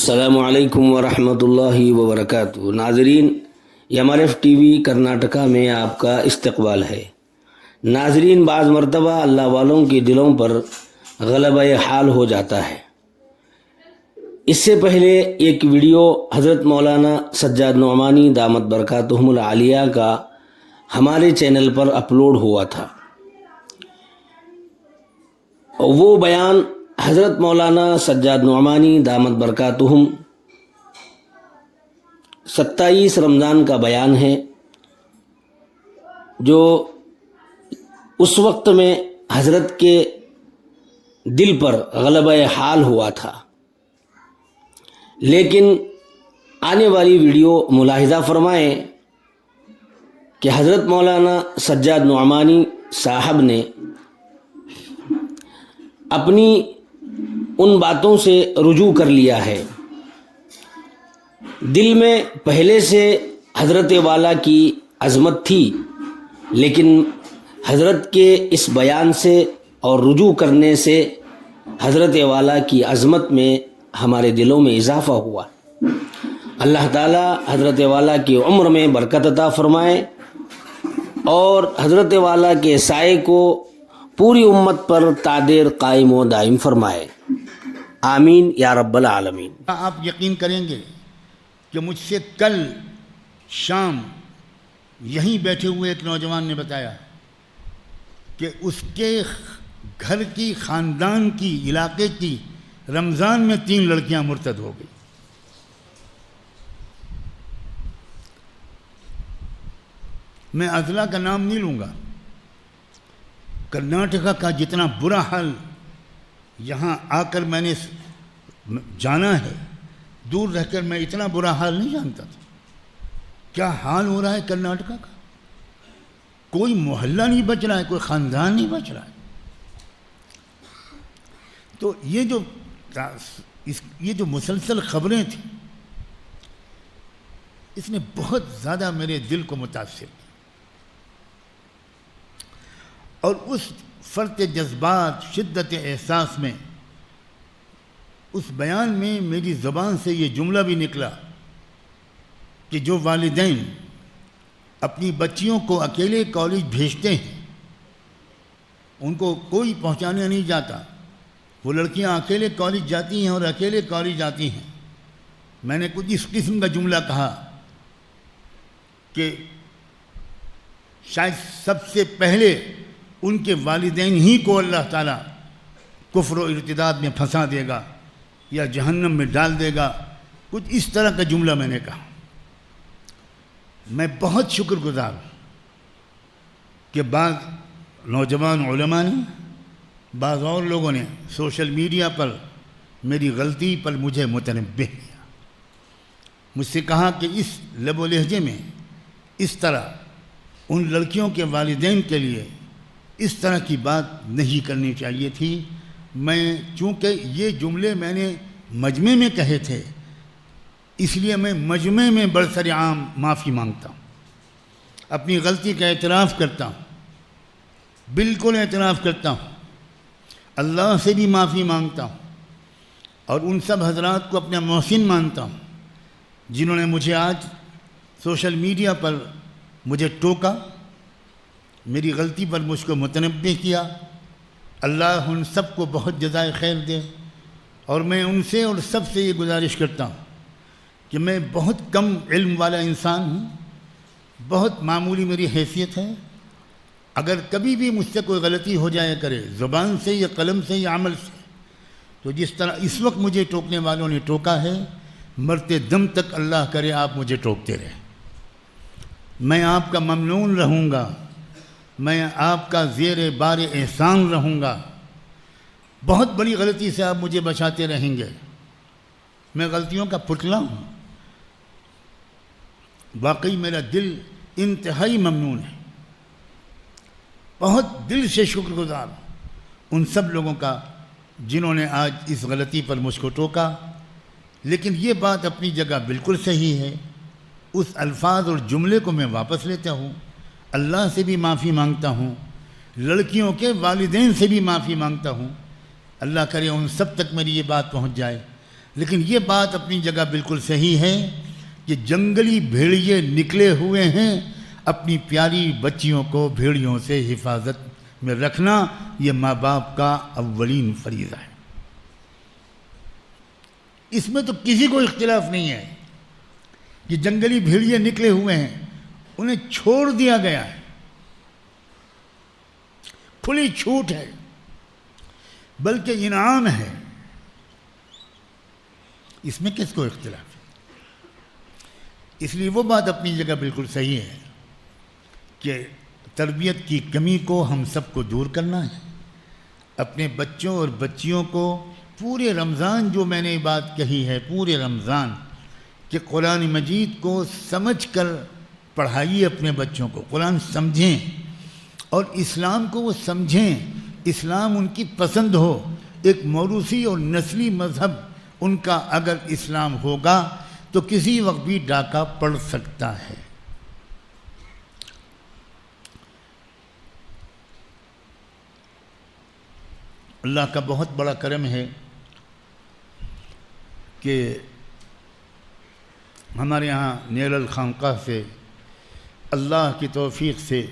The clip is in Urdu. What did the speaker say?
السلام علیکم ورحمۃ اللہ وبرکاتہ۔ ناظرین، MRF ٹی وی کرناٹکا میں آپ کا استقبال ہے۔ ناظرین، بعض مرتبہ اللہ والوں کے دلوں پر غلبہ حال ہو جاتا ہے۔ اس سے پہلے ایک ویڈیو حضرت مولانا سجاد نعمانی دامت برکاتہم العالیہ کا ہمارے چینل پر اپلوڈ ہوا تھا۔ وہ بیان حضرت مولانا سجاد نعمانی دامت برکاتہم 27 رمضان کا بیان ہے، جو اس وقت میں حضرت کے دل پر غلبہ حال ہوا تھا۔ لیکن آنے والی ویڈیو ملاحظہ فرمائیں کہ حضرت مولانا سجاد نعمانی صاحب نے اپنی ان باتوں سے رجوع کر لیا ہے۔ دل میں پہلے سے حضرت والا کی عظمت تھی، لیکن حضرت کے اس بیان سے اور رجوع کرنے سے حضرت والا کی عظمت میں ہمارے دلوں میں اضافہ ہوا۔ اللہ تعالی حضرت والا کی عمر میں برکت عطا فرمائے اور حضرت والا کے سائے کو پوری امت پر تادیر قائم و دائم فرمائے، آمین یا رب العالمین۔ آپ یقین کریں گے کہ مجھ سے کل شام یہیں بیٹھے ہوئے ایک نوجوان نے بتایا کہ اس کے گھر کی، خاندان کی، علاقے کی رمضان میں 3 لڑکیاں مرتد ہو گئی۔ میں اضلاع کا نام نہیں لوں گا۔ کرناٹکا کا جتنا برا حال یہاں آ کر میں نے جانا ہے، دور رہ کر میں اتنا برا حال نہیں جانتا تھا۔ کیا حال ہو رہا ہے کرناٹکا کا؟ کوئی محلہ نہیں بچ رہا ہے، کوئی خاندان نہیں بچ رہا ہے۔ تو یہ جو مسلسل خبریں تھیں، اس نے بہت زیادہ میرے دل کو متاثر کیا، اور اس فرط جذبات، شدت احساس میں، اس بیان میں میری زبان سے یہ جملہ بھی نکلا کہ جو والدین اپنی بچیوں کو اکیلے کالج بھیجتے ہیں، ان کو کوئی پہنچانے نہیں جاتا، وہ لڑکیاں اکیلے کالج جاتی ہیں اور اکیلے کالج آتی ہیں۔ میں نے کچھ اس قسم کا جملہ کہا کہ شاید سب سے پہلے ان کے والدین ہی کو اللہ تعالیٰ کفر و ارتداد میں پھنسا دے گا یا جہنم میں ڈال دے گا، کچھ اس طرح کا جملہ میں نے کہا۔ میں بہت شکر گزار ہوں کہ بعض نوجوان علماء نے، بعض اور لوگوں نے سوشل میڈیا پر میری غلطی پر مجھے متنبہ کیا، مجھ سے کہا کہ اس لب و لہجے میں اس طرح ان لڑکیوں کے والدین کے لیے اس طرح کی بات نہیں کرنی چاہیے تھی۔ میں چونکہ یہ جملے میں نے مجمع میں کہے تھے، اس لیے میں مجمع میں برسر عام معافی مانگتا ہوں، اپنی غلطی کا اعتراف کرتا ہوں، بالکل اعتراف کرتا ہوں، اللہ سے بھی معافی مانگتا ہوں، اور ان سب حضرات کو اپنا محسن مانتا ہوں جنہوں نے مجھے آج سوشل میڈیا پر مجھے ٹوکا، میری غلطی پر مجھ کو متنبہ کیا۔ اللہ ان سب کو بہت جزائے خیر دے، اور میں ان سے اور سب سے یہ گزارش کرتا ہوں کہ میں بہت کم علم والا انسان ہوں، بہت معمولی میری حیثیت ہے۔ اگر کبھی بھی مجھ سے کوئی غلطی ہو جایا کرے، زبان سے یا قلم سے یا عمل سے، تو جس طرح اس وقت مجھے ٹوکنے والوں نے ٹوکا ہے، مرتے دم تک اللہ کرے آپ مجھے ٹوکتے رہے۔ میں آپ کا ممنون رہوں گا، میں آپ کا زیر بار احسان رہوں گا، بہت بڑی غلطی سے آپ مجھے بچاتے رہیں گے۔ میں غلطیوں کا پتلا ہوں، واقعی میرا دل انتہائی ممنون ہے، بہت دل سے شکر گزار ہوں ان سب لوگوں کا جنہوں نے آج اس غلطی پر مجھ کو ٹوکا۔ لیکن یہ بات اپنی جگہ بالکل صحیح ہے، اس الفاظ اور جملے کو میں واپس لیتا ہوں، اللہ سے بھی معافی مانگتا ہوں، لڑکیوں کے والدین سے بھی معافی مانگتا ہوں۔ اللہ کرے ان سب تک میری یہ بات پہنچ جائے۔ لیکن یہ بات اپنی جگہ بالکل صحیح ہے کہ جنگلی بھیڑیے نکلے ہوئے ہیں، اپنی پیاری بچیوں کو بھیڑیوں سے حفاظت میں رکھنا یہ ماں باپ کا اولین فریضہ ہے۔ اس میں تو کسی کو اختلاف نہیں ہے کہ جنگلی بھیڑیے نکلے ہوئے ہیں، انہیں چھوڑ دیا گیا ہے، کھلی چھوٹ ہے، بلکہ انعام ہے، اس میں کس کو اختلاف ہے؟ اس لیے وہ بات اپنی جگہ بالکل صحیح ہے کہ تربیت کی کمی کو ہم سب کو دور کرنا ہے، اپنے بچوں اور بچیوں کو پورے رمضان جو میں نے بات کہی ہے، پورے رمضان کہ قرآن مجید کو سمجھ کر پڑھائیے اپنے بچوں کو، قرآن سمجھیں اور اسلام کو وہ سمجھیں، اسلام ان کی پسند ہو۔ ایک موروثی اور نسلی مذہب ان کا اگر اسلام ہوگا تو کسی وقت بھی ڈاکہ پڑ سکتا ہے۔ اللہ کا بہت بڑا کرم ہے کہ ہمارے ہاں نیرل خانقاہ سے اللہ کی توفیق سے